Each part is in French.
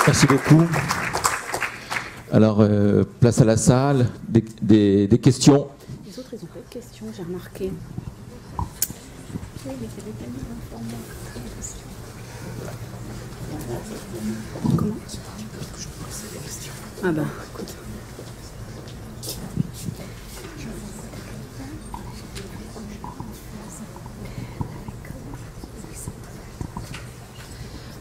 Merci beaucoup. Alors, place à la salle. Des questions? Les autres, ils n'ont pas de questions, j'ai remarqué. Oui, mais il y avait tellement d'informations. Comment? Ah ben, écoute.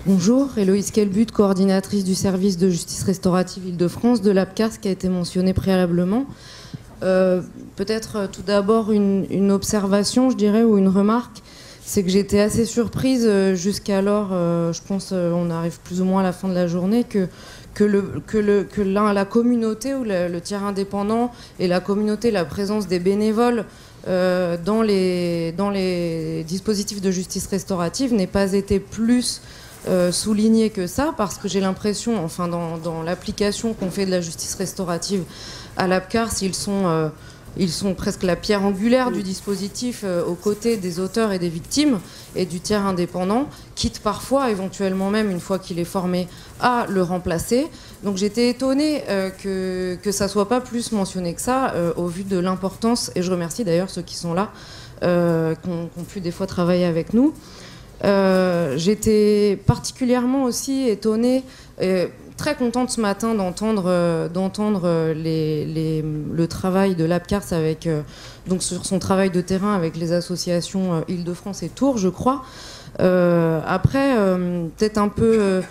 Bonjour, Héloïse Kelbut, coordinatrice du service de justice restaurative Île-de-France de l'APCARS qui a été mentionné préalablement. Peut-être tout d'abord une observation, je dirais, ou une remarque, c'est que j'étais assez surprise jusqu'alors, je pense on arrive plus ou moins à la fin de la journée, que la communauté ou le tiers indépendant et la communauté, la présence des bénévoles dans les dispositifs de justice restaurative n'ait pas été plus souligné que ça, parce que j'ai l'impression, enfin dans l'application qu'on fait de la justice restaurative à l'APCARS, ils sont presque la pierre angulaire du dispositif aux côtés des auteurs et des victimes et du tiers indépendant, quitte parfois, éventuellement même, une fois qu'il est formé, à le remplacer. Donc j'étais étonnée que ça soit pas plus mentionné que ça, au vu de l'importance, et je remercie d'ailleurs ceux qui sont là, qui ont pu des fois travailler avec nous. J'étais particulièrement aussi étonnée, très contente ce matin d'entendre le travail de l'APCARS avec, donc sur son travail de terrain avec les associations Île-de-France et Tours, je crois. Après, peut-être un peu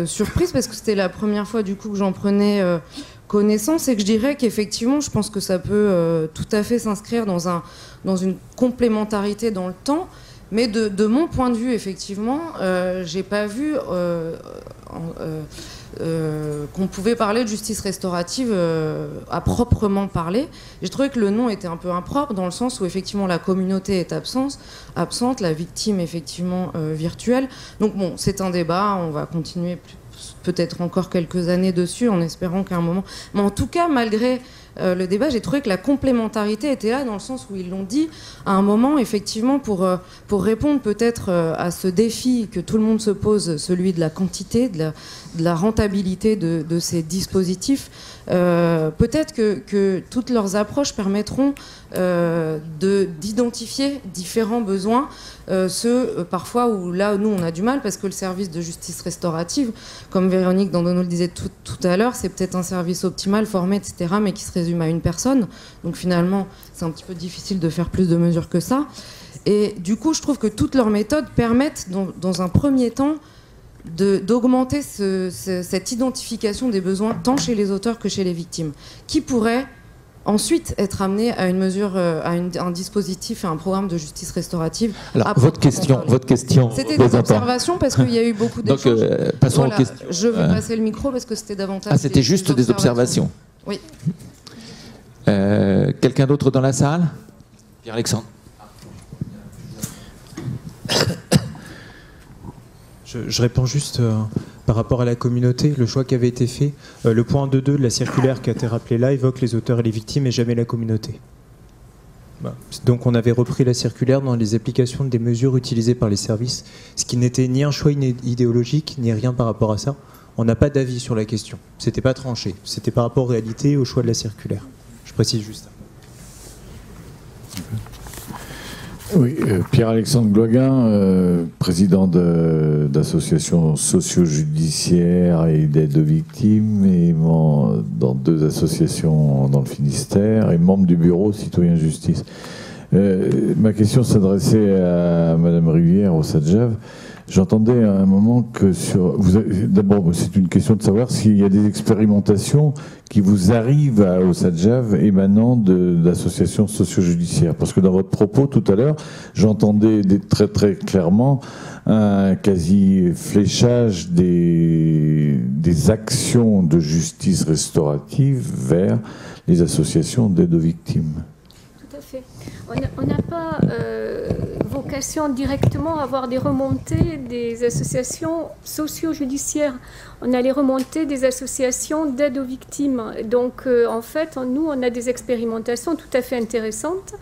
surprise, parce que c'était la première fois du coup que j'en prenais connaissance, et que je dirais qu'effectivement, je pense que ça peut tout à fait s'inscrire dans une complémentarité dans le temps. Mais de mon point de vue, effectivement, j'ai pas vu qu'on pouvait parler de justice restaurative à proprement parler. J'ai trouvé que le nom était un peu impropre, dans le sens où effectivement la communauté est absente, la victime effectivement virtuelle. Donc bon, c'est un débat, on va continuer peut-être encore quelques années dessus, en espérant qu'à un moment... Mais en tout cas, malgré le débat, j'ai trouvé que la complémentarité était là, dans le sens où ils l'ont dit à un moment, effectivement, pour répondre peut-être à ce défi que tout le monde se pose, celui de la quantité, de la rentabilité de ces dispositifs. Peut-être que toutes leurs approches permettront d'identifier différents besoins, ceux parfois où là nous on a du mal, parce que le service de justice restaurative, comme Véronique Dandonneau le disait tout à l'heure, c'est peut-être un service optimal, formé, etc., mais qui se résume à une personne. Donc finalement c'est un petit peu difficile de faire plus de mesures que ça. Et du coup je trouve que toutes leurs méthodes permettent dans un premier temps d'augmenter cette identification des besoins tant chez les auteurs que chez les victimes, qui pourraient ensuite être amenés à une mesure, à un dispositif et un programme de justice restaurative. Alors, votre question. C'était des observations, parce qu'il y a eu beaucoup d'échanges. Donc, passons aux questions. Je vais passer le micro, parce que c'était davantage... Ah, c'était juste des observations. Oui. Quelqu'un d'autre dans la salle? Pierre-Alexandre. Je réponds juste par rapport à la communauté, le choix qui avait été fait. Le point 2.2 de la circulaire qui a été rappelé là évoque les auteurs et les victimes et jamais la communauté. Donc on avait repris la circulaire dans les applications des mesures utilisées par les services, ce qui n'était ni un choix idéologique, ni rien par rapport à ça. On n'a pas d'avis sur la question. C'était pas tranché. C'était par rapport aux réalités et au choix de la circulaire. Je précise juste ça. Oui, Pierre-Alexandre Gloguin, président d'associations socio-judiciaires et d'aide aux victimes, et dans 2 associations dans le Finistère, et membre du bureau Citoyen Justice. Ma question s'adressait à Madame Rivière au SADJAV. J'entendais à un moment que d'abord, c'est une question de savoir s'il y a des expérimentations qui vous arrivent au SADJAV émanant d'associations socio-judiciaires. Parce que dans votre propos tout à l'heure, j'entendais très très clairement un quasi-fléchage des actions de justice restaurative vers les associations d'aide aux victimes. Tout à fait. On n'a pas vocation directement à avoir des remontées des associations socio-judiciaires. On a les remontées des associations d'aide aux victimes. Donc, en fait, nous, on a des expérimentations tout à fait intéressantes,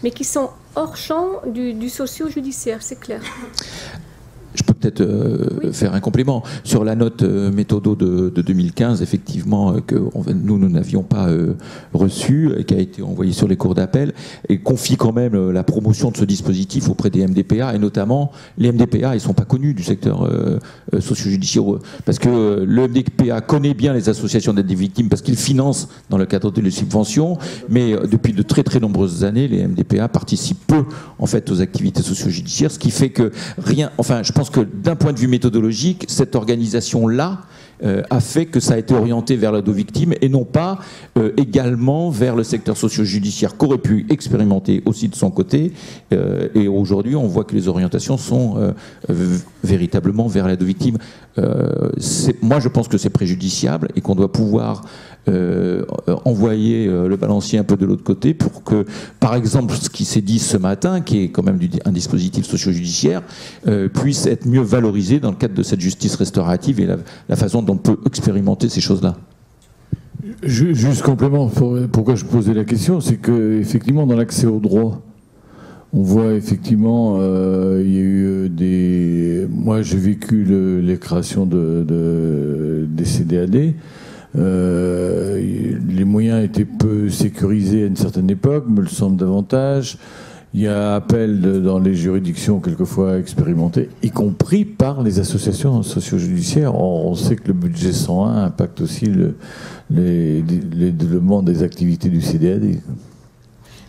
mais qui sont hors champ du socio-judiciaire, c'est clair. Je peux peut-être faire un complément. Sur la note méthodo de 2015, effectivement, que nous n'avions pas reçue, et qui a été envoyée sur les cours d'appel, et confie quand même la promotion de ce dispositif auprès des MDPA, et notamment, les MDPA, ils ne sont pas connus du secteur socio-judiciaire, parce que le MDPA connaît bien les associations d'aide des victimes, parce qu'il finance dans le cadre de subventions, mais depuis de très très nombreuses années, les MDPA participent peu, en fait, aux activités socio-judiciaires, ce qui fait que je pense que d'un point de vue méthodologique, cette organisation-là a fait que ça a été orienté vers l'ado victime et non pas également vers le secteur socio-judiciaire qu'aurait pu expérimenter aussi de son côté. Et aujourd'hui, on voit que les orientations sont véritablement vers l'ado victime. Moi, je pense que c'est préjudiciable et qu'on doit pouvoir envoyer le balancier un peu de l'autre côté pour que, par exemple, ce qui s'est dit ce matin, qui est quand même un dispositif socio-judiciaire, puisse être mieux valorisé dans le cadre de cette justice restaurative et la façon dont on peut expérimenter ces choses-là. Juste complément, pourquoi je posais la question, c'est qu'effectivement, dans l'accès au droit, on voit effectivement, il y a eu moi, j'ai vécu les créations des CDAD. Les moyens étaient peu sécurisés à une certaine époque, me le semble davantage. Il y a appel dans les juridictions quelquefois expérimentées, y compris par les associations socio-judiciaires. On sait que le budget 101 impacte aussi les développements des activités du CDAD.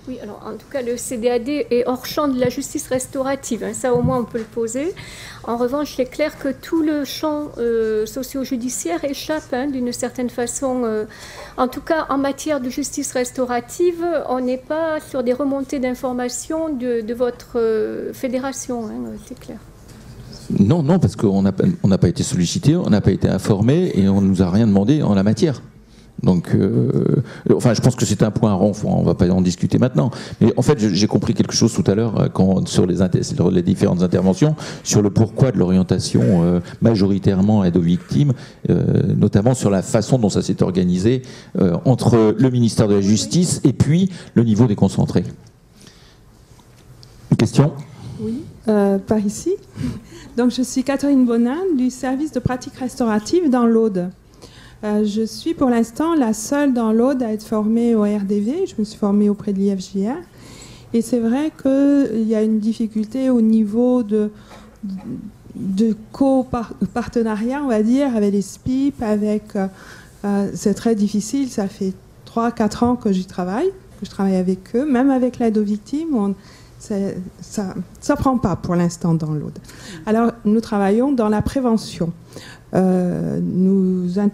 Oui, alors en tout cas, le CDAD est hors champ de la justice restaurative. Hein, ça, au moins, on peut le poser. En revanche, il est clair que tout le champ socio-judiciaire échappe d'une certaine façon. En tout cas, en matière de justice restaurative, on n'est pas sur des remontées d'informations de votre fédération, hein, c'est clair. Non, parce qu'on n'a pas été sollicité, on n'a pas été informé et on ne nous a rien demandé en la matière. Donc, je pense que c'est un point rond, on ne va pas en discuter maintenant. Mais en fait, j'ai compris quelque chose tout à l'heure sur les différentes interventions, sur le pourquoi de l'orientation majoritairement aide aux victimes, notamment sur la façon dont ça s'est organisé entre le ministère de la Justice et puis le niveau des concentrés. Une question ? Oui, par ici. Donc, je suis Catherine Bonin du service de pratique restaurative dans l'Aude. Je suis pour l'instant la seule dans l'Aude à être formée au RDV. Je me suis formée auprès de l'IFJR. Et c'est vrai qu'il y a une difficulté au niveau de co-partenariat, on va dire, avec les SPIP. C'est très difficile. Ça fait 3-4 ans que je travaille avec eux. Même avec l'aide aux victimes, ça ne prend pas pour l'instant dans l'Aude. Alors, nous travaillons dans la prévention. Nous sommes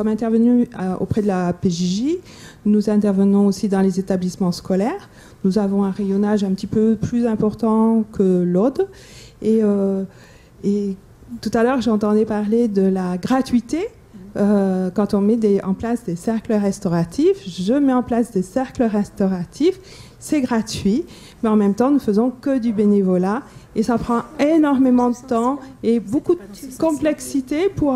intervenus auprès de la PJJ, nous intervenons aussi dans les établissements scolaires. Nous avons un rayonnage un petit peu plus important que l'Aude. Et tout à l'heure, j'entendais parler de la gratuité. Quand on met en place des cercles restauratifs, je mets en place des cercles restauratifs, c'est gratuit, mais en même temps, nous faisons que du bénévolat. Et ça prend énormément de temps et beaucoup de complexité pour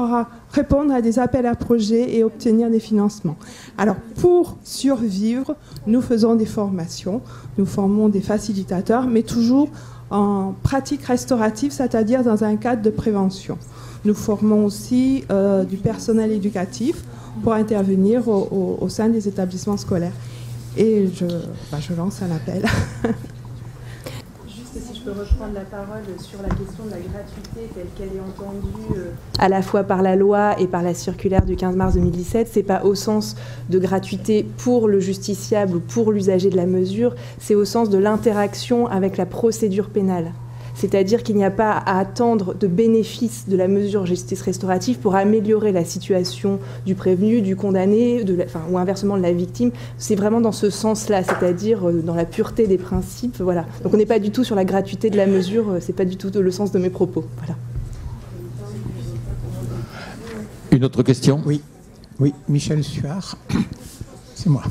répondre à des appels à projets et obtenir des financements. Alors, pour survivre, nous faisons des formations, nous formons des facilitateurs, mais toujours en pratique restaurative, c'est-à-dire dans un cadre de prévention. Nous formons aussi du personnel éducatif pour intervenir au sein des établissements scolaires. Et je lance un appel. Je peux reprendre la parole sur la question de la gratuité telle qu'elle est entendue à la fois par la loi et par la circulaire du 15 mars 2017. C'est pas au sens de gratuité pour le justiciable ou pour l'usager de la mesure, c'est au sens de l'interaction avec la procédure pénale. C'est-à-dire qu'il n'y a pas à attendre de bénéfices de la mesure justice restaurative pour améliorer la situation du prévenu, du condamné, ou inversement de la victime. C'est vraiment dans ce sens-là, c'est-à-dire dans la pureté des principes. Voilà. Donc on n'est pas du tout sur la gratuité de la mesure, c'est pas du tout le sens de mes propos. Voilà. Une autre question ? Oui, Michel Suard, c'est moi.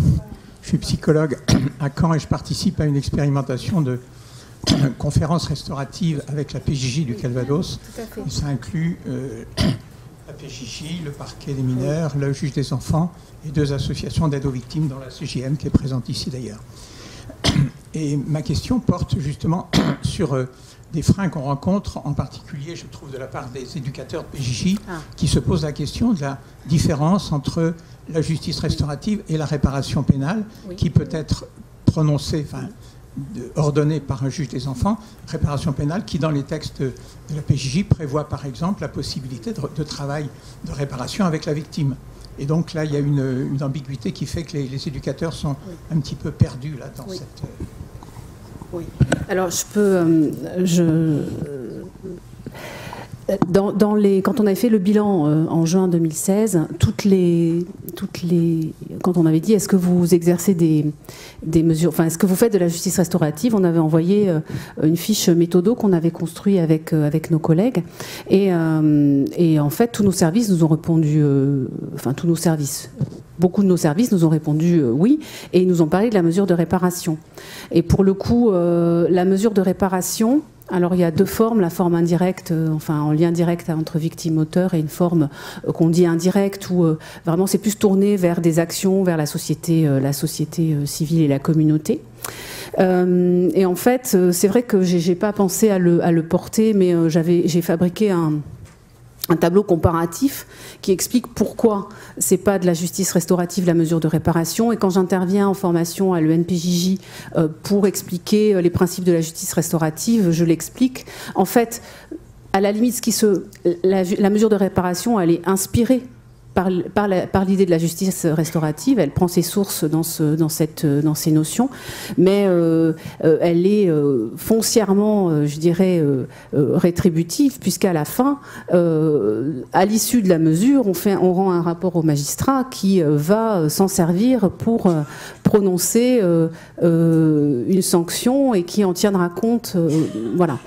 Je suis psychologue à Caen et je participe à une expérimentation de conférence restaurative avec la PJJ du Calvados. Et ça inclut la PJJ, le parquet des mineurs, le juge des enfants et 2 associations d'aide aux victimes, dont la CJM qui est présente ici d'ailleurs. Et ma question porte justement sur des freins qu'on rencontre, en particulier, je trouve, de la part des éducateurs de PJJ, qui se posent la question de la différence entre la justice restaurative et la réparation pénale, qui peut être prononcée, ordonnée par un juge des enfants, réparation pénale qui, dans les textes de la PJJ, prévoit par exemple la possibilité de travail de réparation avec la victime. Et donc là, il y a une ambiguïté qui fait que les éducateurs sont un petit peu perdus là, dans cette... Oui. Alors, quand on avait fait le bilan en juin 2016, quand on avait dit est-ce que vous exercez des mesures, enfin est-ce que vous faites de la justice restaurative, on avait envoyé une fiche méthodo qu'on avait construite avec nos collègues et en fait tous nos services nous ont répondu, beaucoup de nos services nous ont répondu oui, et ils nous ont parlé de la mesure de réparation. Et pour le coup, la mesure de réparation, alors il y a deux formes, la forme indirecte, en lien direct entre victime-auteur, et une forme qu'on dit indirecte, où vraiment c'est plus tourné vers des actions, vers la société civile et la communauté. Et en fait, c'est vrai que j'ai pas pensé à le porter, mais j'ai fabriqué un tableau comparatif qui explique pourquoi c'est pas de la justice restaurative la mesure de réparation. Et quand j'interviens en formation à l'ENPJJ pour expliquer les principes de la justice restaurative, je l'explique. En fait, à la limite, la mesure de réparation, elle est inspirée par l'idée de la justice restaurative. Elle prend ses sources dans ces notions, mais elle est foncièrement, je dirais, rétributive, puisqu'à la fin, à l'issue de la mesure, on rend un rapport au magistrat qui va s'en servir pour prononcer une sanction et qui en tiendra compte. Voilà.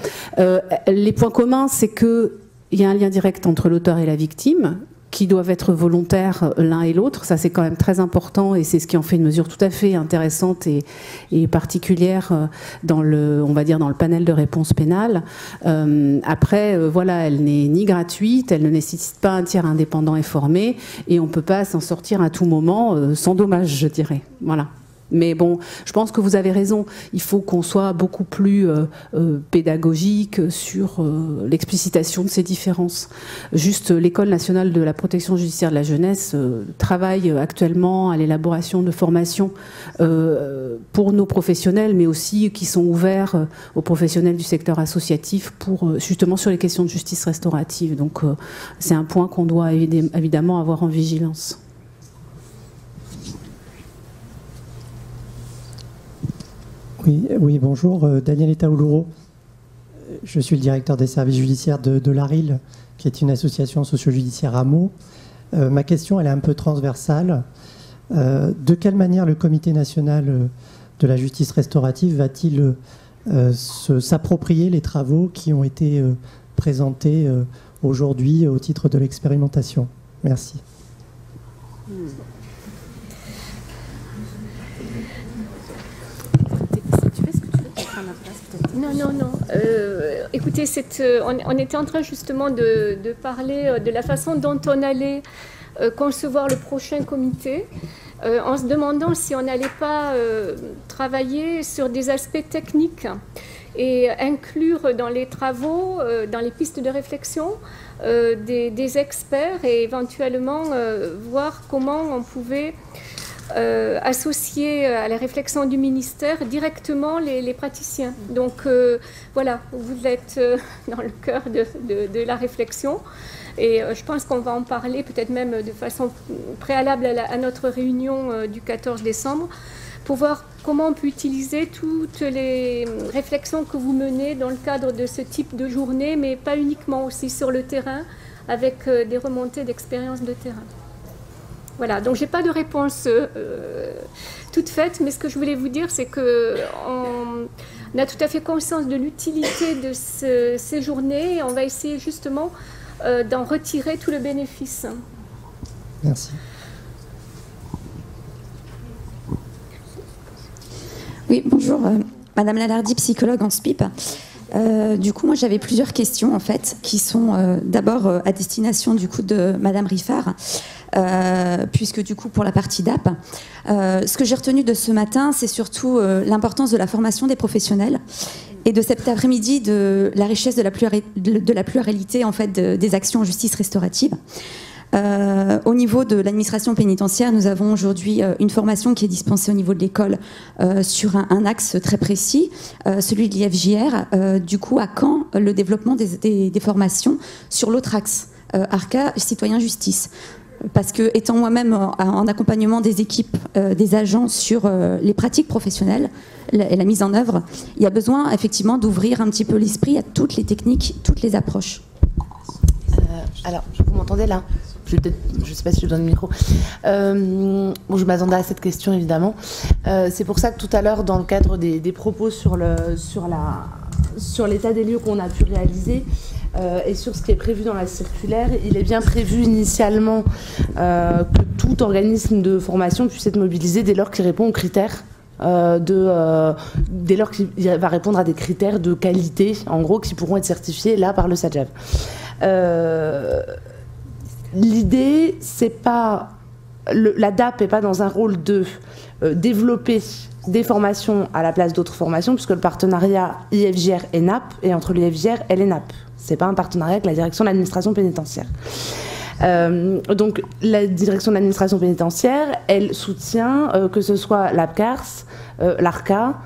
Les points communs, c'est qu'il y a un lien direct entre l'auteur et la victime, qui doivent être volontaires l'un et l'autre. Ça, c'est quand même très important, et c'est ce qui en fait une mesure tout à fait intéressante et particulière dans on va dire, dans le panel de réponse pénale. Après, voilà, elle n'est ni gratuite, elle ne nécessite pas un tiers indépendant et formé, et on ne peut pas s'en sortir à tout moment sans dommage, je dirais. Voilà. Mais bon, je pense que vous avez raison, il faut qu'on soit beaucoup plus pédagogique sur l'explicitation de ces différences. Juste, l'École nationale de la protection judiciaire de la jeunesse travaille actuellement à l'élaboration de formations pour nos professionnels, mais aussi qui sont ouverts aux professionnels du secteur associatif justement sur les questions de justice restaurative. Donc c'est un point qu'on doit évidemment avoir en vigilance. Oui, bonjour, Daniel Etaoulouro. Je suis le directeur des services judiciaires de l'ARIL, qui est une association socio-judiciaire à Meaux. Ma question, elle est un peu transversale. De quelle manière le Comité national de la justice restaurative va-t-il s'approprier les travaux qui ont été présentés aujourd'hui au titre de l'expérimentation? Merci. Non. Écoutez, on était en train justement de parler de la façon dont on allait concevoir le prochain comité, en se demandant si on n'allait pas travailler sur des aspects techniques et inclure dans les travaux, dans les pistes de réflexion, des experts, et éventuellement voir comment on pouvait associer à la réflexion du ministère directement les praticiens. Donc voilà, vous êtes dans le cœur de la réflexion, et je pense qu'on va en parler peut-être même de façon préalable à notre réunion du 14 décembre pour voir comment on peut utiliser toutes les réflexions que vous menez dans le cadre de ce type de journée, mais pas uniquement, aussi sur le terrain, avec des remontées d'expérience de terrain. Voilà, donc je n'ai pas de réponse toute faite, mais ce que je voulais vous dire, c'est qu'on a tout à fait conscience de l'utilité de ces journées, et on va essayer justement d'en retirer tout le bénéfice. Merci. Oui, bonjour, Madame Lalardy, psychologue en SPIP. Du coup, moi, j'avais plusieurs questions, en fait, qui sont d'abord à destination, du coup, de Madame Riffard, puisque, du coup, pour la partie DAP, ce que j'ai retenu de ce matin, c'est surtout l'importance de la formation des professionnels. et de cet après-midi de la richesse de la pluralité en fait, des actions en justice restaurative. Au niveau de l'administration pénitentiaire, nous avons aujourd'hui une formation qui est dispensée au niveau de l'école sur un axe très précis, celui de l'IFJR. Du coup, à quand le développement des formations sur l'autre axe, ARCA, citoyen justice? Parce que, étant moi-même en accompagnement des équipes, des agents sur les pratiques professionnelles et la mise en œuvre, il y a besoin effectivement d'ouvrir un petit peu l'esprit à toutes les techniques, toutes les approches. Alors, vous m'entendez là? Je ne sais pas si je donne le micro. Bon, je m'attendais à cette question, évidemment. C'est pour ça que tout à l'heure, dans le cadre des propos sur l'état des lieux qu'on a pu réaliser, et sur ce qui est prévu dans la circulaire, il est bien prévu initialement que tout organisme de formation puisse être mobilisé dès lors qu'il répond aux critères, dès lors qu'il va répondre à des critères de qualité, en gros, qui pourront être certifiés là par le SADJAV. L'idée, c'est pas... la DAP n'est pas dans un rôle de développer des formations à la place d'autres formations, puisque le partenariat IFJR et NAP est entre l'IFJR et les NAP. C'est pas un partenariat avec la direction de l'administration pénitentiaire. Donc la direction de l'administration pénitentiaire, elle soutient que ce soit l'APCARS, l'ARCA,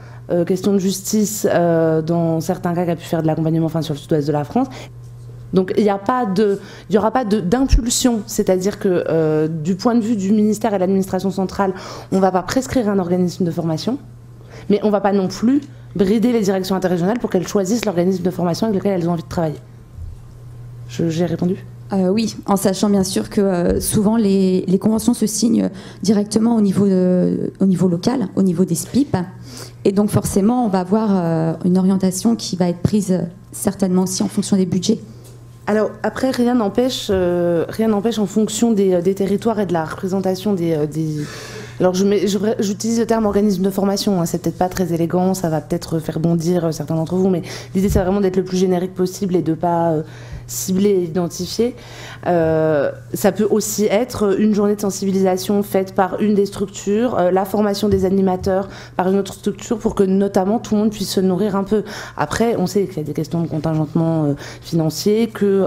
question de justice dans certains cas qui a pu faire de l'accompagnement enfin, sur le sud-ouest de la France. Donc il n'y aura pas d'impulsion, c'est-à-dire que du point de vue du ministère et de l'administration centrale, on ne va pas prescrire un organisme de formation, mais on ne va pas non plus brider les directions interrégionales pour qu'elles choisissent l'organisme de formation avec lequel elles ont envie de travailler. J'ai répondu ? Oui, en sachant bien sûr que souvent les conventions se signent directement au niveau local, au niveau des SPIP, et donc forcément on va avoir une orientation qui va être prise certainement aussi en fonction des budgets. Alors après, rien n'empêche en fonction des territoires et de la représentation des... Alors j'utilise le terme organisme de formation, hein, c'est peut-être pas très élégant, ça va peut-être faire bondir certains d'entre vous, mais l'idée c'est vraiment d'être le plus générique possible et de pas cibler et identifier. Ça peut aussi être une journée de sensibilisation faite par une des structures, la formation des animateurs par une autre structure pour que notamment tout le monde puisse se nourrir un peu. Après, on sait qu'il y a des questions de contingentement financier, que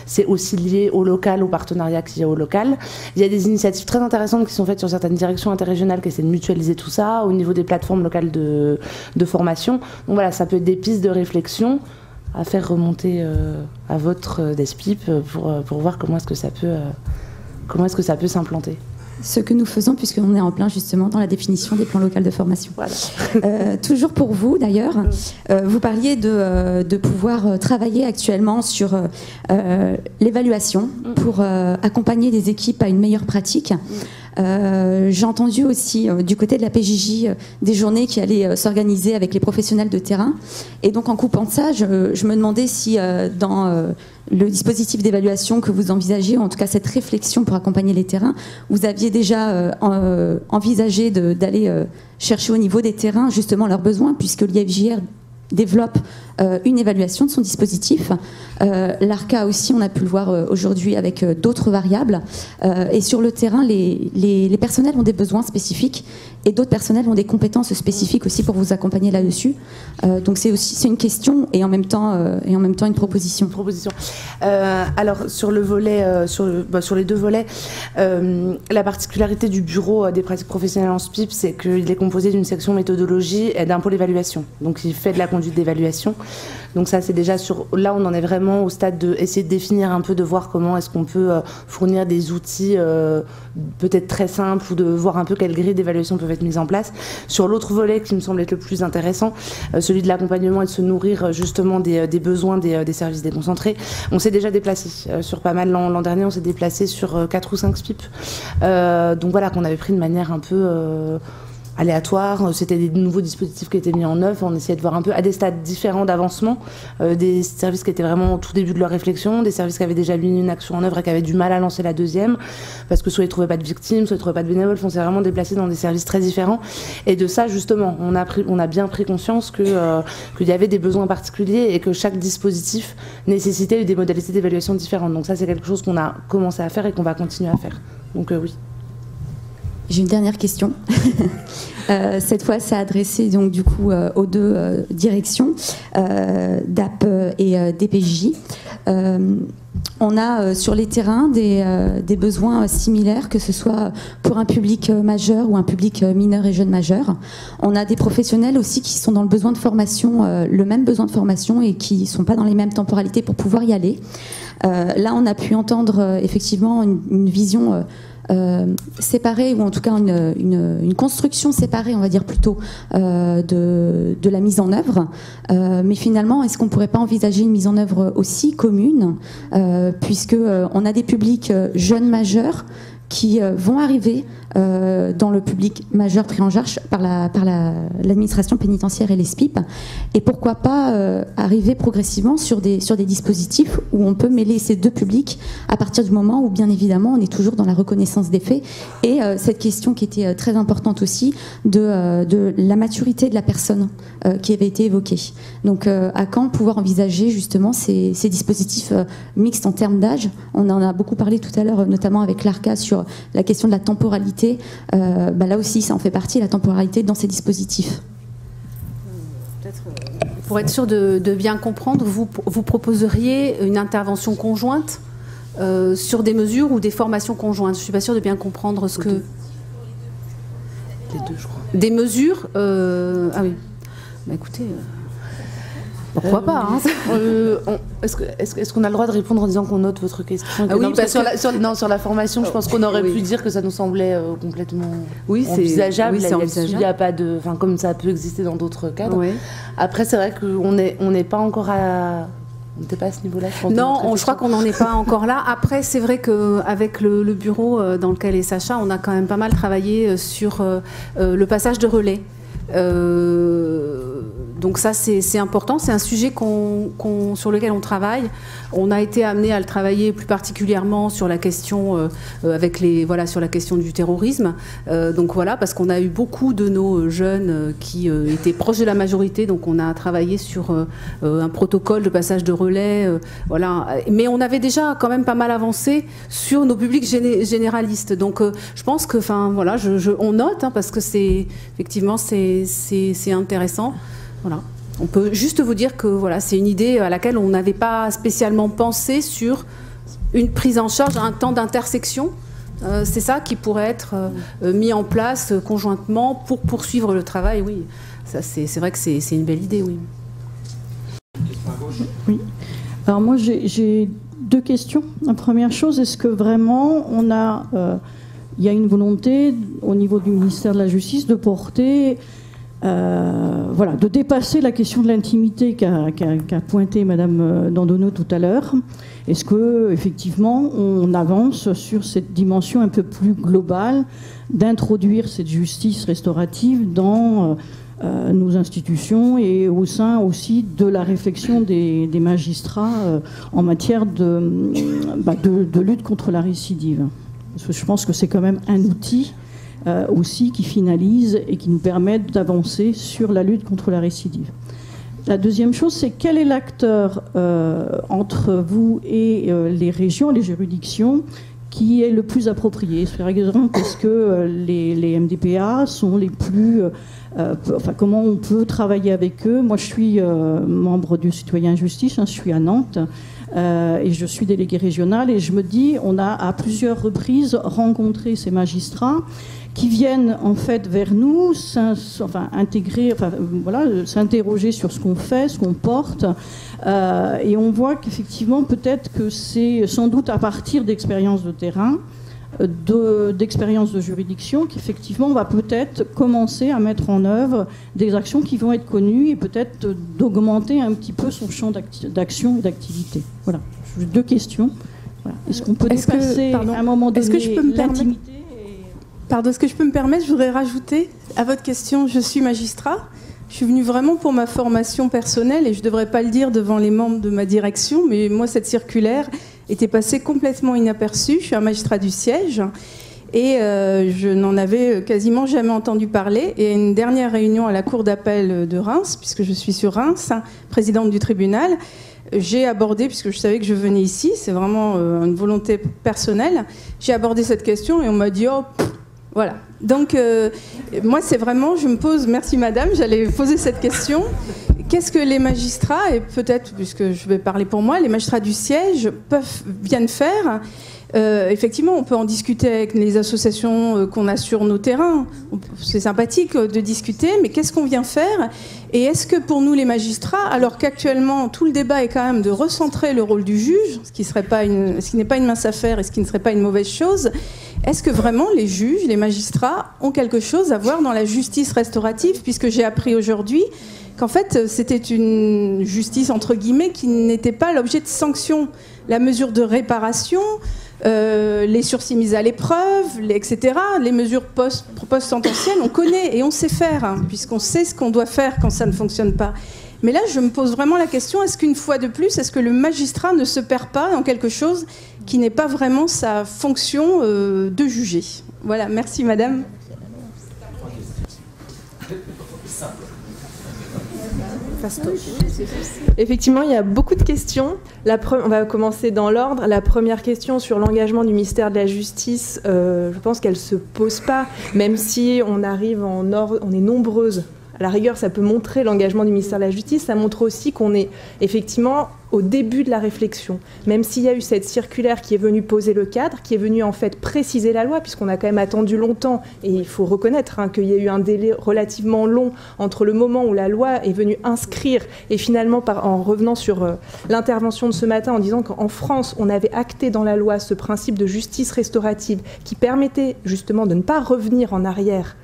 c'est aussi lié au local, au partenariat qu'il y a au local. Il y a des initiatives très intéressantes qui sont faites sur certaines directions interrégionales qui essaient de mutualiser tout ça au niveau des plateformes locales de formation. Donc voilà, ça peut être des pistes de réflexion à faire remonter à votre DESPIP pour voir comment est-ce que ça peut s'implanter. Ce que nous faisons, puisqu'on est en plein justement dans la définition des plans locaux de formation. Voilà. Toujours pour vous d'ailleurs, vous parliez de pouvoir travailler actuellement sur l'évaluation pour accompagner des équipes à une meilleure pratique. J'ai entendu aussi du côté de la PJJ des journées qui allaient s'organiser avec les professionnels de terrain. Et donc en coupant de ça, je me demandais si dans le dispositif d'évaluation que vous envisagez, ou en tout cas cette réflexion pour accompagner les terrains, vous aviez déjà envisagé d'aller chercher au niveau des terrains justement leurs besoins, puisque l'IFJR développe une évaluation de son dispositif. L'ARCA aussi, on a pu le voir aujourd'hui avec d'autres variables. Et sur le terrain, les personnels ont des besoins spécifiques et d'autres personnels ont des compétences spécifiques aussi pour vous accompagner là-dessus. Donc c'est une question et en même temps une proposition. Alors sur le volet, sur les deux volets, la particularité du bureau des pratiques professionnelles en SPIP, c'est qu'il est composé d'une section méthodologie et d'un pôle évaluation. Donc il fait de la conduite d'évaluation. Donc ça, c'est déjà là, on en est vraiment au stade d'essayer de définir un peu, de voir comment est-ce qu'on peut fournir des outils peut-être très simples ou de voir un peu quelles grilles d'évaluation peuvent être mises en place. Sur l'autre volet qui me semble être le plus intéressant, celui de l'accompagnement et de se nourrir justement des besoins des services déconcentrés, on s'est déjà déplacé sur pas mal. L'an dernier, on s'est déplacé sur 4 ou 5 SPIP. Donc voilà, qu'on avait pris de manière un peu... aléatoire, c'était des nouveaux dispositifs qui étaient mis en œuvre, on essayait de voir un peu à des stades différents d'avancement, des services qui étaient vraiment au tout début de leur réflexion, des services qui avaient déjà mis une action en œuvre et qui avaient du mal à lancer la deuxième, parce que soit ils ne trouvaient pas de victimes, soit ils ne trouvaient pas de bénévoles, on s'est vraiment déplacé dans des services très différents, et de ça justement, on a bien pris conscience qu'il y avait des besoins particuliers et que chaque dispositif nécessitait des modalités d'évaluation différentes, donc ça c'est quelque chose qu'on a commencé à faire et qu'on va continuer à faire, donc oui. J'ai une dernière question. Cette fois, c'est adressé donc du coup aux deux directions, DAP et DPJ. On a sur les terrains des besoins similaires, que ce soit pour un public majeur ou un public mineur et jeune majeur. On a des professionnels aussi qui sont dans le besoin de formation, le même besoin de formation, et qui ne sont pas dans les mêmes temporalités pour pouvoir y aller. Là, on a pu entendre effectivement une vision séparée, ou en tout cas une construction séparée, on va dire plutôt, de la mise en œuvre. Mais finalement, est-ce qu'on ne pourrait pas envisager une mise en œuvre aussi commune, puisque on a des publics jeunes majeurs qui vont arriver dans le public majeur pris en charge par l'administration pénitentiaire et les SPIP, et pourquoi pas arriver progressivement sur des dispositifs où on peut mêler ces deux publics à partir du moment où, bien évidemment, on est toujours dans la reconnaissance des faits, et cette question qui était très importante aussi de la maturité de la personne qui avait été évoquée. Donc à quand pouvoir envisager justement ces dispositifs mixtes en termes d'âge? On en a beaucoup parlé tout à l'heure, notamment avec l'ARCA, sur la question de la temporalité. Là aussi, ça en fait partie, la temporalité dans ces dispositifs. Pour être sûr de bien comprendre, vous proposeriez une intervention conjointe sur des mesures ou des formations conjointes? Je ne suis pas sûre de bien comprendre ce que... Les deux, je crois. Des mesures ah oui. Écoutez... Pourquoi pas, hein. Est-ce qu'on a le droit de répondre en disant qu'on note votre question? Oui, parce que sur la formation, je pense qu'on aurait pu dire que ça nous semblait complètement envisageable. Il n'y a pas de, comme ça peut exister dans d'autres cadres. Oui. Après, c'est vrai qu'on n'est pas encore à... On n'était pas à ce niveau-là. Non, je crois qu'on n'en est pas encore là. Après, c'est vrai qu'avec le bureau dans lequel est Sacha, on a quand même pas mal travaillé sur le passage de relais. Donc ça, c'est important, c'est un sujet sur lequel on travaille. On a été amené à le travailler plus particulièrement sur la question sur la question du terrorisme. Donc voilà, parce qu'on a eu beaucoup de nos jeunes qui étaient proches de la majorité, donc on a travaillé sur un protocole de passage de relais. Voilà. Mais on avait déjà quand même pas mal avancé sur nos publics généralistes. Donc je pense que, on note, hein, parce que effectivement c'est intéressant. Voilà. On peut juste vous dire que c'est une idée à laquelle on n'avait pas spécialement pensé, sur une prise en charge, un temps d'intersection. C'est ça qui pourrait être mis en place conjointement pour poursuivre le travail. Oui, c'est vrai que c'est une belle idée. Oui. Oui. Alors moi j'ai deux questions. La première chose, est-ce que vraiment il y a une volonté au niveau du ministère de la Justice de porter... de dépasser la question de l'intimité qu'a pointé Madame Dandonneau tout à l'heure. Est-ce que effectivement on avance sur cette dimension un peu plus globale d'introduire cette justice restaurative dans nos institutions et au sein aussi de la réflexion des magistrats en matière de lutte contre la récidive? Parce que je pense que c'est quand même un outil aussi qui finalise et qui nous permet d'avancer sur la lutte contre la récidive. La deuxième chose, c'est quel est l'acteur entre vous et les régions, les juridictions, qui est le plus approprié? Par exemple, est-ce que les MDPA sont les plus... comment on peut travailler avec eux? Moi, je suis membre du Citoyen Justice, je suis à Nantes, et je suis déléguée régionale, et je me dis, on a à plusieurs reprises rencontré ces magistrats qui viennent en fait vers nous, s'interroger sur ce qu'on fait, ce qu'on porte, et on voit qu'effectivement peut-être que c'est sans doute à partir d'expériences de terrain, d'expériences de juridiction, qu'effectivement on va peut-être commencer à mettre en œuvre des actions qui vont être connues et peut-être d'augmenter un petit peu son champ d'action et d'activité. Voilà, j'ai deux questions. Voilà. Est-ce qu'on peut dépasser à un moment donné l'intimité? Pardon, est-ce que je peux me permettre? Je voudrais rajouter à votre question, je suis magistrat. Je suis venue vraiment pour ma formation personnelle et je ne devrais pas le dire devant les membres de ma direction, mais moi, cette circulaire était passée complètement inaperçue. Je suis un magistrat du siège et je n'en avais quasiment jamais entendu parler. Et à une dernière réunion à la Cour d'appel de Reims, puisque je suis sur Reims, présidente du tribunal, j'ai abordé, puisque je savais que je venais ici, c'est vraiment une volonté personnelle, j'ai abordé cette question et on m'a dit « Oh, Voilà. Donc, moi, c'est vraiment, je me pose, merci madame, j'allais poser cette question. Qu'est-ce que les magistrats, et peut-être, puisque je vais parler pour moi, les magistrats du siège viennent faire? Effectivement, on peut en discuter avec les associations qu'on a sur nos terrains. C'est sympathique de discuter, mais qu'est-ce qu'on vient faire? Et est-ce que pour nous, les magistrats, alors qu'actuellement, tout le débat est quand même de recentrer le rôle du juge, ce qui n'est pas une mince affaire et ce qui ne serait pas une mauvaise chose, est-ce que vraiment les juges, les magistrats ont quelque chose à voir dans la justice restaurative? Puisque j'ai appris aujourd'hui qu'en fait, c'était une justice, entre guillemets, qui n'était pas l'objet de sanctions. La mesure de réparation, les sursis mis à l'épreuve, etc., les mesures post-sententielles, on connaît et on sait faire, hein, puisqu'on sait ce qu'on doit faire quand ça ne fonctionne pas. Mais là, je me pose vraiment la question, est-ce qu'une fois de plus, est-ce que le magistrat ne se perd pas dans quelque chose qui n'est pas vraiment sa fonction de juger? Voilà, merci madame. Effectivement, il y a beaucoup de questions. On va commencer dans l'ordre. La première question sur l'engagement du ministère de la Justice, je pense qu'elle ne se pose pas, même si on arrive on est nombreuses. À la rigueur, ça peut montrer l'engagement du ministère de la Justice. Ça montre aussi qu'on est effectivement au début de la réflexion. Même s'il y a eu cette circulaire qui est venue poser le cadre, qui est venue en fait préciser la loi, puisqu'on a quand même attendu longtemps, et il faut reconnaître qu'il y a eu un délai relativement long entre le moment où la loi est venue inscrire, et finalement, en revenant sur l'intervention de ce matin, en disant qu'en France, on avait acté dans la loi ce principe de justice restaurative qui permettait justement de ne pas revenir en arrière,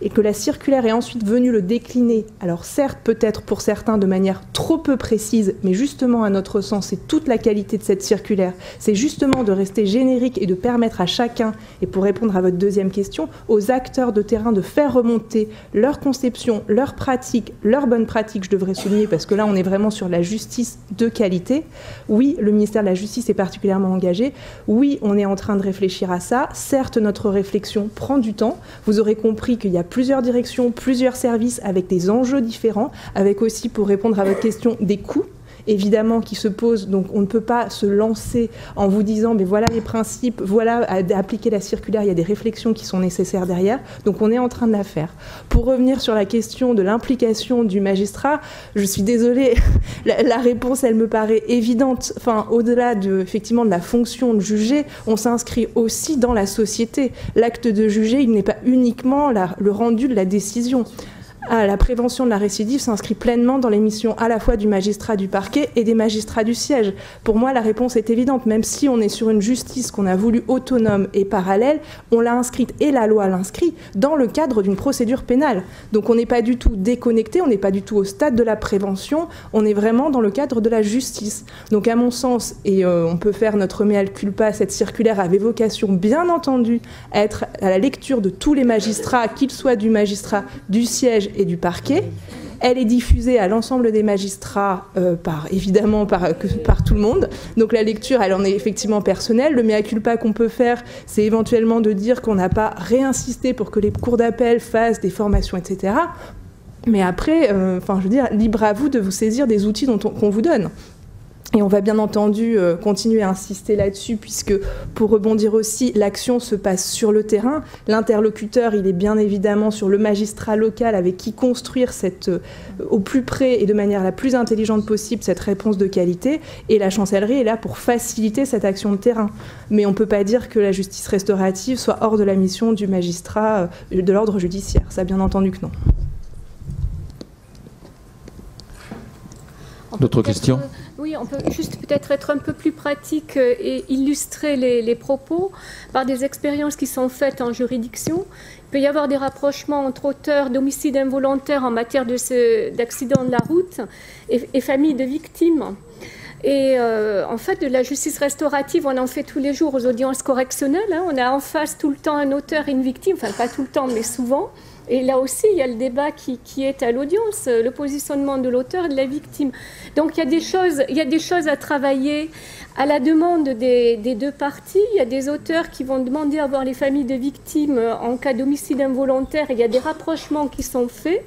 et que la circulaire est ensuite venue le décliner, alors certes peut-être pour certains de manière trop peu précise, mais justement à notre sens c'est toute la qualité de cette circulaire, c'est justement de rester générique et de permettre à chacun, et pour répondre à votre deuxième question, aux acteurs de terrain de faire remonter leur conception, leurs pratiques, leurs bonnes pratiques, je devrais souligner, parce que là on est vraiment sur la justice de qualité. Oui, le ministère de la Justice est particulièrement engagé, oui, on est en train de réfléchir à ça, certes notre réflexion prend du temps, vous aurez compris qu'il y a plusieurs directions, plusieurs services avec des enjeux différents, avec aussi, pour répondre à votre question, des coûts évidemment qui se posent. Donc on ne peut pas se lancer en vous disant mais voilà les principes, voilà à appliquer la circulaire, il y a des réflexions qui sont nécessaires derrière. Donc on est en train de la faire. Pour revenir sur la question de l'implication du magistrat, je suis désolée, la réponse elle me paraît évidente. Enfin, au-delà effectivement de la fonction de juger, on s'inscrit aussi dans la société. L'acte de juger, il n'est pas uniquement le rendu de la décision. La prévention de la récidive s'inscrit pleinement dans les missions à la fois du magistrat du parquet et des magistrats du siège. Pour moi, la réponse est évidente. Même si on est sur une justice qu'on a voulu autonome et parallèle, on l'a inscrite, et la loi l'inscrit, dans le cadre d'une procédure pénale. Donc on n'est pas du tout déconnecté, on n'est pas du tout au stade de la prévention, on est vraiment dans le cadre de la justice. Donc à mon sens, et on peut faire notre mea culpa, cette circulaire avait vocation, bien entendu, à être à la lecture de tous les magistrats, qu'ils soient du magistrat du siège et du parquet. Elle est diffusée à l'ensemble des magistrats, évidemment par tout le monde. Donc la lecture, elle en est effectivement personnelle. Le mea culpa qu'on peut faire, c'est éventuellement de dire qu'on n'a pas réinsisté pour que les cours d'appel fassent des formations, etc. Mais après, je veux dire, libre à vous de vous saisir des outils qu'on vous donne. Et on va bien entendu continuer à insister là-dessus, puisque, pour rebondir aussi, l'action se passe sur le terrain. L'interlocuteur, il est bien évidemment sur le magistrat local avec qui construire au plus près et de manière la plus intelligente possible cette réponse de qualité. Et la chancellerie est là pour faciliter cette action de terrain. Mais on ne peut pas dire que la justice restaurative soit hors de la mission du magistrat de l'ordre judiciaire. Ça, bien entendu que non. D'autres questions ? Oui, on peut juste peut-être être un peu plus pratique et illustrer les propos par des expériences qui sont faites en juridiction. Il peut y avoir des rapprochements entre auteurs d'homicides involontaires en matière d'accidents de la route et familles de victimes. Et en fait, de la justice restaurative, on en fait tous les jours aux audiences correctionnelles. On a en face tout le temps un auteur et une victime, enfin pas tout le temps, mais souvent. Et là aussi, il y a le débat qui est à l'audience, le positionnement de l'auteur et de la victime. Donc il y a des choses à travailler à la demande des deux parties. Il y a des auteurs qui vont demander à voir les familles de victimes en cas d'homicide involontaire. Il y a des rapprochements qui sont faits.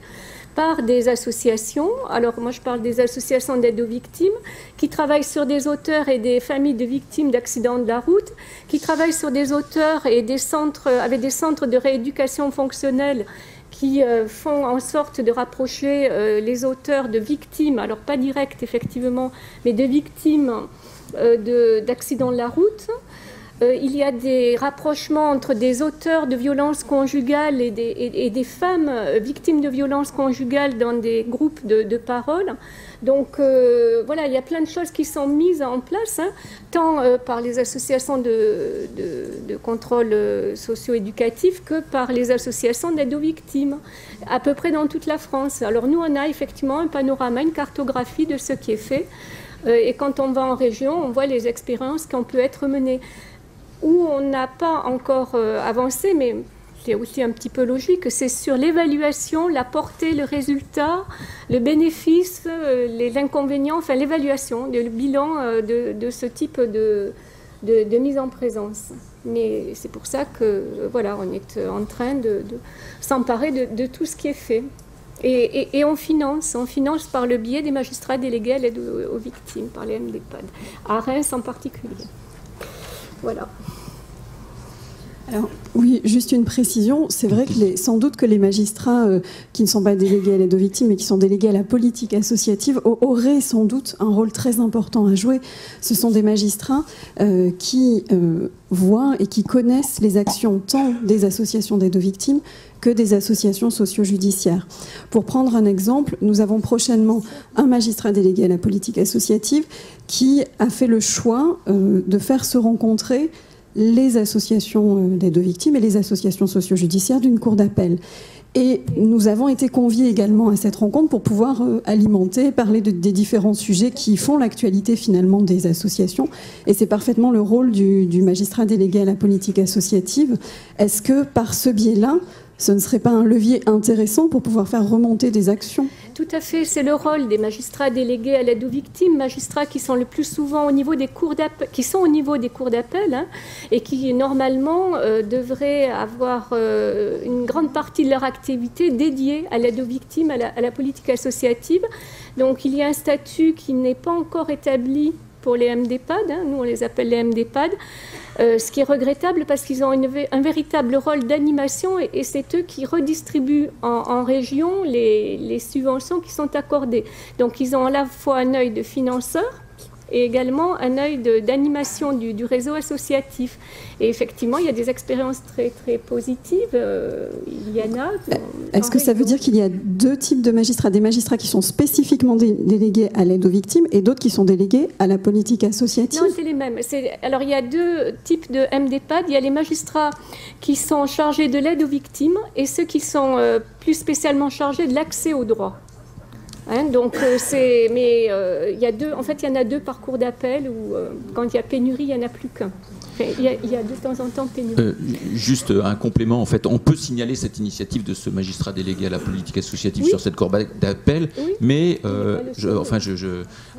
par des associations. Alors moi je parle des associations d'aide aux victimes qui travaillent sur des auteurs et des familles de victimes d'accidents de la route, qui travaillent sur des auteurs et des centres, avec des centres de rééducation fonctionnelle qui font en sorte de rapprocher les auteurs de victimes, alors pas directes effectivement, mais de victimes d'accidents de la route. Il y a des rapprochements entre des auteurs de violences conjugales et des femmes victimes de violences conjugales dans des groupes de parole. Donc voilà, il y a plein de choses qui sont mises en place, hein, tant par les associations de contrôle socio-éducatif que par les associations d'aide aux victimes, à peu près dans toute la France. Alors nous, on a effectivement un panorama, une cartographie de ce qui est fait. Et quand on va en région, on voit les expériences qui ont pu être menées. Où on n'a pas encore avancé, mais c'est aussi un petit peu logique, c'est sur l'évaluation, la portée, le résultat, le bénéfice, les inconvénients, enfin l'évaluation, le bilan de ce type de mise en présence. Mais c'est pour ça que voilà, on est en train de s'emparer de tout ce qui est fait. Et on finance par le biais des magistrats délégués à l'aide aux victimes, par les MDPAD, à Reims en particulier. Voilà. Alors, oui, juste une précision. C'est vrai que sans doute que les magistrats qui ne sont pas délégués à l'aide aux victimes, mais qui sont délégués à la politique associative, auraient sans doute un rôle très important à jouer. Ce sont des magistrats qui voient et qui connaissent les actions tant des associations d'aide aux victimes que des associations socio-judiciaires. Pour prendre un exemple, nous avons prochainement un magistrat délégué à la politique associative qui a fait le choix de faire se rencontrer les associations d'aide aux victimes et les associations socio-judiciaires d'une cour d'appel. Et nous avons été conviés également à cette rencontre pour pouvoir alimenter, parler des différents sujets qui font l'actualité finalement des associations. Et c'est parfaitement le rôle du magistrat délégué à la politique associative. Est-ce que par ce biais-là, ce ne serait pas un levier intéressant pour pouvoir faire remonter des actions? Tout à fait, c'est le rôle des magistrats délégués à l'aide aux victimes, magistrats qui sont le plus souvent au niveau des cours d'appel, hein, et qui normalement devraient avoir une grande partie de leur activité dédiée à l'aide aux victimes, à la politique associative. Donc il y a un statut qui n'est pas encore établi pour les MDPAD, hein, nous on les appelle les MDPAD, ce qui est regrettable parce qu'ils ont un véritable rôle d'animation et c'est eux qui redistribuent en région les subventions qui sont accordées. Donc ils ont à la fois un œil de financeur et également un œil d'animation du réseau associatif. Et effectivement, il y a des expériences très, très positives. Il y en a. Est-ce que ça veut dire qu'il y a deux types de magistrats? Des magistrats qui sont spécifiquement délégués à l'aide aux victimes et d'autres qui sont délégués à la politique associative? Non, c'est les mêmes. Alors, il y a deux types de MDPAD. Il y a les magistrats qui sont chargés de l'aide aux victimes et ceux qui sont plus spécialement chargés de l'accès aux droits. Hein, donc il y a deux. En fait, il y en a deux par cours d'appel où quand il y a pénurie, il n'y en a plus qu'un. Enfin, il y a de temps en temps pénurie. Juste un complément, en fait, on peut signaler cette initiative de ce magistrat délégué à la politique associative sur cette cour d'appel, mais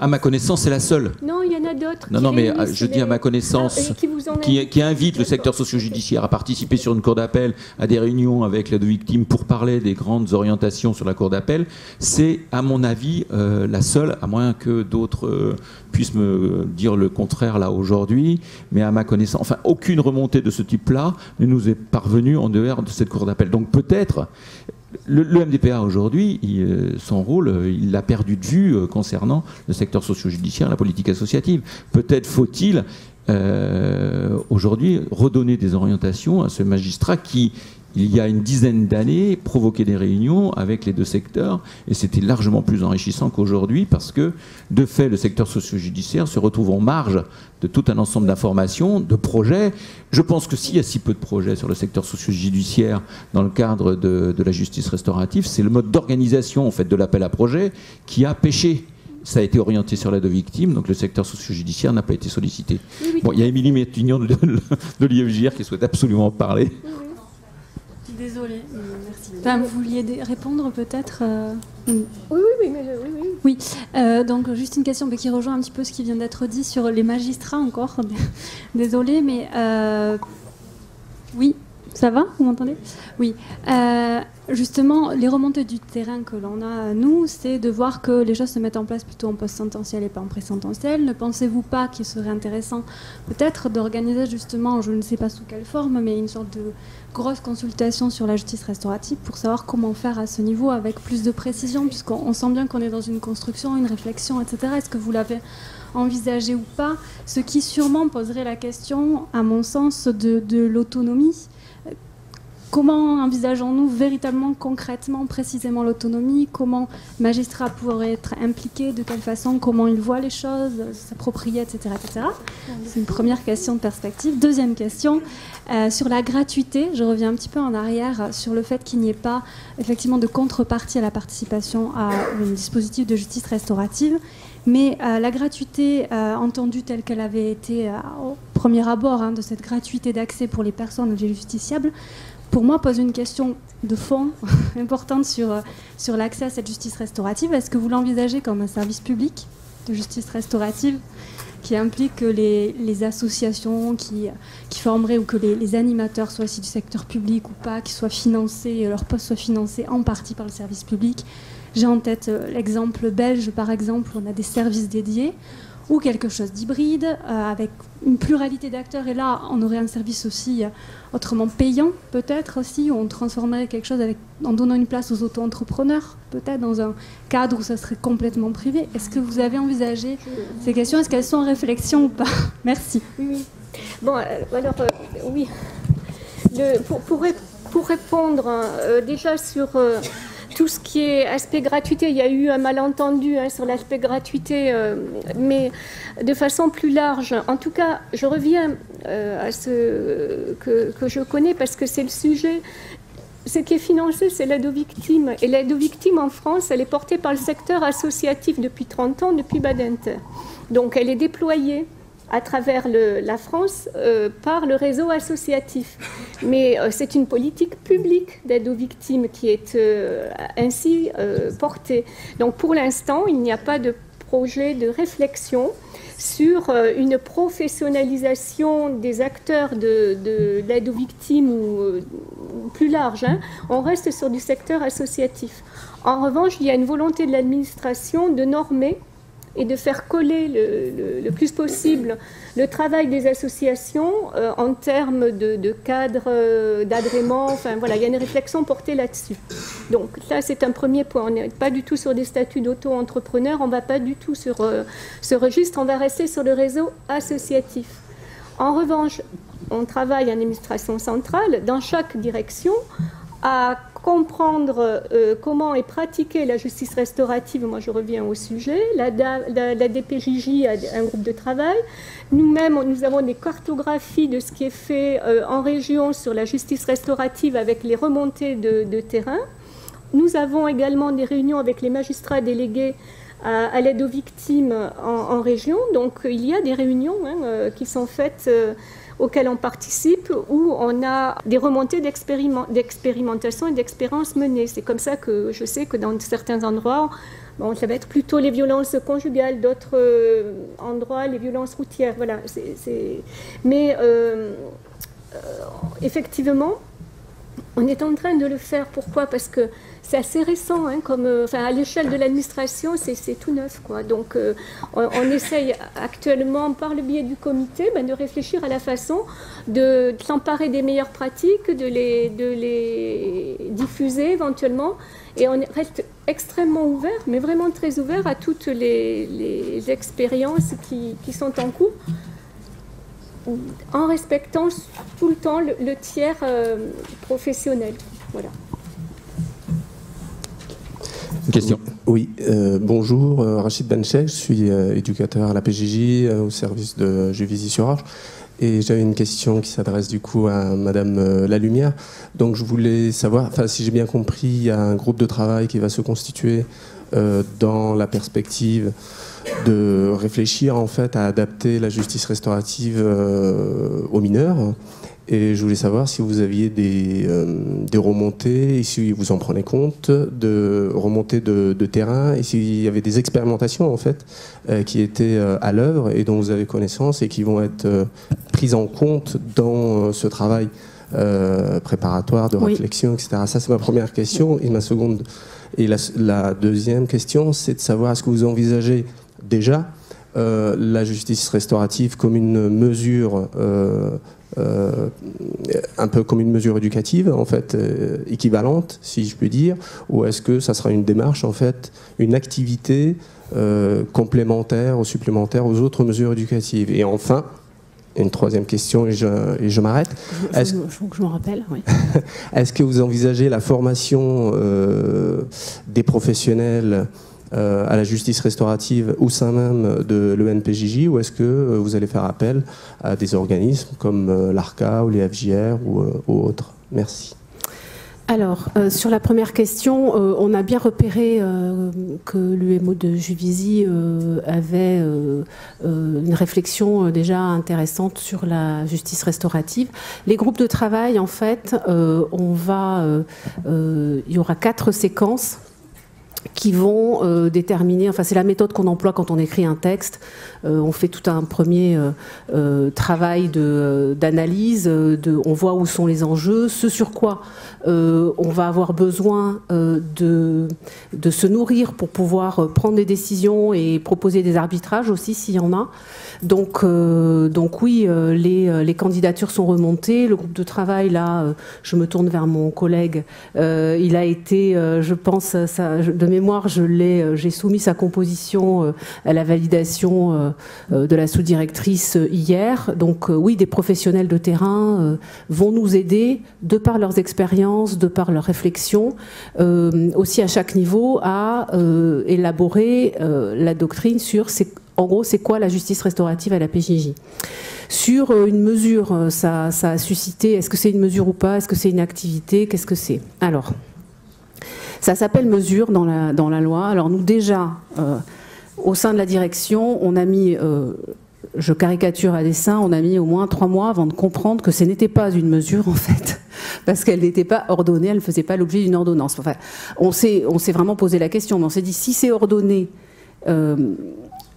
à ma connaissance, c'est la seule. Non, il y en a d'autres. Non, mais je dis à ma connaissance, qui invite le secteur socio-judiciaire à participer sur une cour d'appel, à des réunions avec l'aide aux victimes pour parler des grandes orientations sur la cour d'appel. C'est, à mon avis, la seule, à moins que d'autres puissent me dire le contraire là aujourd'hui, mais à ma connaissance, enfin, aucune remontée de ce type-là ne nous est parvenue en dehors de cette cour d'appel. Donc peut-être, le MDPA aujourd'hui, son rôle, il l'a perdu de vue concernant le secteur socio-judiciaire, la politique associative. Peut-être faut-il aujourd'hui redonner des orientations à ce magistrat qui, il y a une dizaine d'années, provoquait des réunions avec les deux secteurs et c'était largement plus enrichissant qu'aujourd'hui parce que, de fait, le secteur socio-judiciaire se retrouve en marge de tout un ensemble d'informations, de projets. Je pense que s'il y a si peu de projets sur le secteur socio-judiciaire dans le cadre de la justice restaurative, c'est le mode d'organisation en fait, de l'appel à projet qui a péché. Ça a été orienté sur l'aide aux victimes, donc le secteur socio-judiciaire n'a pas été sollicité. Oui. Bon, il y a Émilie Métignon de l'IFJR qui souhaite absolument parler. Désolée, merci. Enfin, vous vouliez répondre peut-être Oui. Donc, juste une question qui rejoint un petit peu ce qui vient d'être dit sur les magistrats encore. Désolée, mais... Oui, ça va? Vous m'entendez? Oui. Justement, les remontées du terrain que l'on a, nous, c'est de voir que les choses se mettent en place plutôt en post-sententiel et pas en pré-sententiel. Ne pensez-vous pas qu'il serait intéressant peut-être d'organiser justement, je ne sais pas sous quelle forme, mais une sorte de grosse consultation sur la justice restaurative pour savoir comment faire à ce niveau avec plus de précision, puisqu'on sent bien qu'on est dans une construction, une réflexion, etc. Est-ce que vous l'avez envisagé ou pas? Ce qui sûrement poserait la question, à mon sens, de l'autonomie. Comment envisageons-nous véritablement, concrètement, précisément l'autonomie? Comment le magistrat pourrait être impliqué? De quelle façon? Comment il voit les choses? S'approprier, etc., etc. C'est une première question de perspective. Deuxième question, sur la gratuité. Je reviens un petit peu en arrière sur le fait qu'il n'y ait pas effectivement de contrepartie à la participation à un dispositif de justice restaurative. Mais la gratuité entendue telle qu'elle avait été au premier abord de cette gratuité d'accès pour les personnes les justiciables, pour moi, pose une question de fond importante sur l'accès à cette justice restaurative. Est-ce que vous l'envisagez comme un service public de justice restaurative qui implique que les associations qui formeraient ou que les animateurs soient issus du secteur public ou pas, qu'ils soient financés, leur poste soit financé en partie par le service public? J'ai en tête l'exemple belge, par exemple, où on a des services dédiés, ou quelque chose d'hybride, avec une pluralité d'acteurs. Et là, on aurait un service aussi autrement payant, peut-être aussi, où on transformerait quelque chose en donnant une place aux auto-entrepreneurs, peut-être dans un cadre où ça serait complètement privé. Est-ce que vous avez envisagé ces questions? Est-ce qu'elles sont en réflexion ou pas? Merci. Oui. Bon, alors, oui. Pour répondre déjà sur... tout ce qui est aspect gratuité, il y a eu un malentendu sur l'aspect gratuité, mais de façon plus large. En tout cas, je reviens à ce que je connais parce que c'est le sujet. Ce qui est financé, c'est l'aide aux victimes. Et l'aide aux victimes en France, elle est portée par le secteur associatif depuis 30 ans, depuis Badinter. Donc elle est déployée à travers la France par le réseau associatif. Mais c'est une politique publique d'aide aux victimes qui est ainsi portée. Donc pour l'instant, il n'y a pas de projet de réflexion sur une professionnalisation des acteurs de l'aide aux victimes ou plus large. On reste sur du secteur associatif. En revanche, il y a une volonté de l'administration de normer et de faire coller le plus possible le travail des associations en termes de cadre, d'agrément. Enfin voilà, il y a une réflexion portée là-dessus. Donc ça, c'est un premier point. On n'est pas du tout sur des statuts d'auto-entrepreneurs, on ne va pas du tout sur ce registre, on va rester sur le réseau associatif. En revanche, on travaille en administration centrale, dans chaque direction, à comprendre comment est pratiquée la justice restaurative. Moi, je reviens au sujet. La DPJJ a un groupe de travail. Nous-mêmes, nous avons des cartographies de ce qui est fait en région sur la justice restaurative avec les remontées de terrain. Nous avons également des réunions avec les magistrats délégués à l'aide aux victimes en région. Donc, il y a des réunions qui sont faites auxquelles on participe, où on a des remontées d'expérimentation et d'expériences menées. C'est comme ça que je sais que dans certains endroits, bon, ça va être plutôt les violences conjugales, d'autres endroits, les violences routières. Voilà. Mais effectivement, on est en train de le faire. Pourquoi? Parce que c'est assez récent, à l'échelle de l'administration, c'est tout neuf, quoi. Donc, on essaye actuellement, par le biais du comité, de réfléchir à la façon de s'emparer des meilleures pratiques, de les diffuser éventuellement. Et on reste extrêmement ouvert, mais vraiment très ouvert à toutes les expériences qui sont en cours, en respectant tout le temps le tiers professionnel. Voilà. Une question. Oui, bonjour, Rachid Benchek, je suis éducateur à la PJJ au service de Juvisy-sur-Orge. Et j'avais une question qui s'adresse du coup à Madame Lalumière. Donc je voulais savoir, si j'ai bien compris, il y a un groupe de travail qui va se constituer dans la perspective de réfléchir en fait à adapter la justice restaurative aux mineurs. Et je voulais savoir si vous aviez des remontées, et si vous en prenez compte, de remontées de terrain, et s'il y avait des expérimentations en fait qui étaient à l'œuvre et dont vous avez connaissance et qui vont être prises en compte dans ce travail préparatoires, de réflexion, etc. Ça, c'est ma première question. Et ma seconde, et la deuxième question, c'est de savoir, est-ce que vous envisagez déjà la justice restaurative comme une mesure un peu comme une mesure éducative, en fait, équivalente, si je puis dire, ou est-ce que ça sera une démarche, en fait, une activité complémentaire ou supplémentaire aux autres mesures éducatives? Et enfin, une troisième question, et je m'arrête. Faut que je m'en rappelle, oui. Est-ce que vous envisagez la formation des professionnels à la justice restaurative au sein même de l'ENPJJ, ou est-ce que vous allez faire appel à des organismes comme l'ARCA ou les FJR ou autres? Merci. Alors, sur la première question, on a bien repéré que l'UMO de Juvisy avait une réflexion déjà intéressante sur la justice restaurative. Les groupes de travail, en fait, il y aura 4 séquences qui vont déterminer, enfin c'est la méthode qu'on emploie quand on écrit un texte. On fait tout un premier travail d'analyse, on voit où sont les enjeux, ce sur quoi on va avoir besoin de se nourrir pour pouvoir prendre des décisions et proposer des arbitrages aussi s'il y en a. Donc oui, les candidatures sont remontées. Le groupe de travail, là, je me tourne vers mon collègue, il a été, je pense, de mémoire, j'ai soumis sa composition à la validation de la sous-directrice hier. Donc oui, des professionnels de terrain vont nous aider, de par leurs expériences, de par leurs réflexions, aussi à chaque niveau, à élaborer la doctrine sur en gros, c'est quoi la justice restaurative à la PJJ? Sur une mesure, ça a suscité, est-ce que c'est une mesure ou pas? Est-ce que c'est une activité? Qu'est-ce que c'est? Alors, ça s'appelle mesure dans la loi. Alors nous, déjà, au sein de la direction, on a mis, je caricature à dessein, on a mis au moins 3 mois avant de comprendre que ce n'était pas une mesure, en fait, parce qu'elle n'était pas ordonnée, elle ne faisait pas l'objet d'une ordonnance. Enfin, on s'est vraiment posé la question, mais on s'est dit, si c'est ordonné...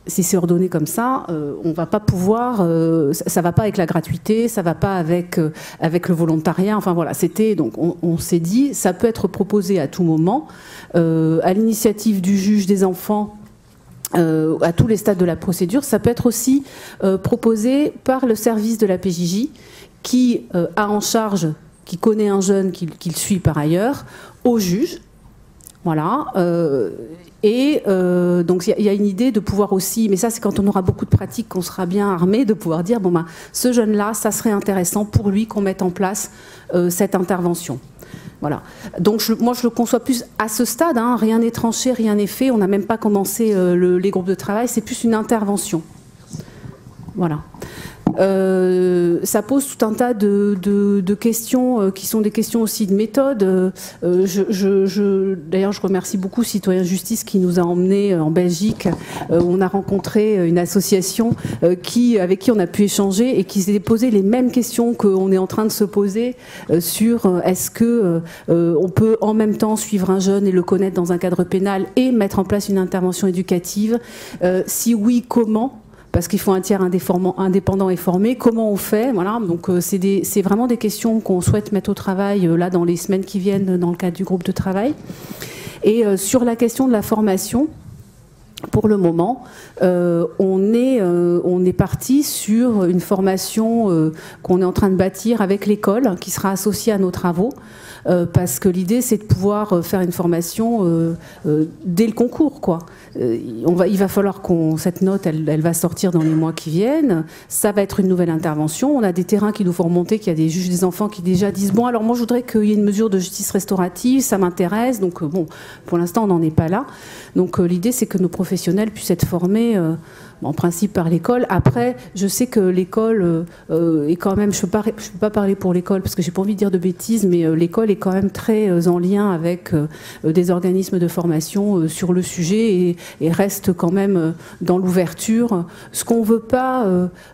si c'est ordonné comme ça, on va pas pouvoir, ça va pas avec la gratuité, ça va pas avec le volontariat. Enfin voilà, c'était donc on s'est dit, ça peut être proposé à tout moment, à l'initiative du juge des enfants. À tous les stades de la procédure, ça peut être aussi proposé par le service de la PJJ qui a en charge, qui connaît un jeune qu'il suit par ailleurs, au juge. Voilà. Donc il y a une idée de pouvoir aussi, mais ça c'est quand on aura beaucoup de pratiques, qu'on sera bien armé, de pouvoir dire bon ben ce jeune-là, ça serait intéressant pour lui qu'on mette en place cette intervention. Voilà. Donc moi je le conçois plus à ce stade, hein, rien n'est tranché, rien n'est fait, on n'a même pas commencé les groupes de travail, c'est plus une intervention. Voilà. Ça pose tout un tas de questions qui sont des questions aussi de méthode. D'ailleurs, je remercie beaucoup Citoyen Justice qui nous a emmenés en Belgique, où on a rencontré une association avec qui on a pu échanger et qui s'est posé les mêmes questions qu'on est en train de se poser sur est-ce que on peut en même temps suivre un jeune et le connaître dans un cadre pénal et mettre en place une intervention éducative. Si oui, comment ? Parce qu'il faut un tiers indépendant et formé. Comment on fait? Voilà. Donc c'est vraiment des questions qu'on souhaite mettre au travail là dans les semaines qui viennent dans le cadre du groupe de travail. Et sur la question de la formation, pour le moment, on est parti sur une formation qu'on est en train de bâtir avec l'école, qui sera associée à nos travaux. Parce que l'idée, c'est de pouvoir faire une formation dès le concours, quoi. Il va falloir cette note, elle va sortir dans les mois qui viennent. Ça va être une nouvelle intervention. On a des terrains qui nous font remonter, qu'il y a des juges des enfants qui déjà disent bon, alors moi, je voudrais qu'il y ait une mesure de justice restaurative, ça m'intéresse. Donc bon, pour l'instant, on n'en est pas là. Donc l'idée, c'est que nos professionnels puissent être formés en principe par l'école. Après, je sais que l'école est quand même, je peux pas parler pour l'école parce que j'ai pas envie de dire de bêtises, mais l'école est quand même très en lien avec des organismes de formation sur le sujet et reste quand même dans l'ouverture. Ce qu'on veut pas,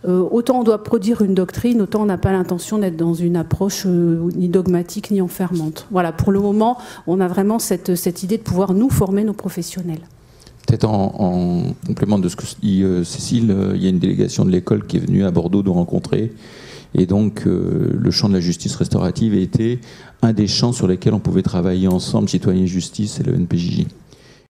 autant on doit produire une doctrine, autant on n'a pas l'intention d'être dans une approche ni dogmatique ni enfermante. Voilà, pour le moment, on a vraiment cette idée de pouvoir nous former nos professionnels. Peut-être en complément de ce que dit Cécile, il y a une délégation de l'école qui est venue à Bordeaux nous rencontrer Et donc, le champ de la justice restaurative était un des champs sur lesquels on pouvait travailler ensemble, Citoyens et Justice et le NPJJ.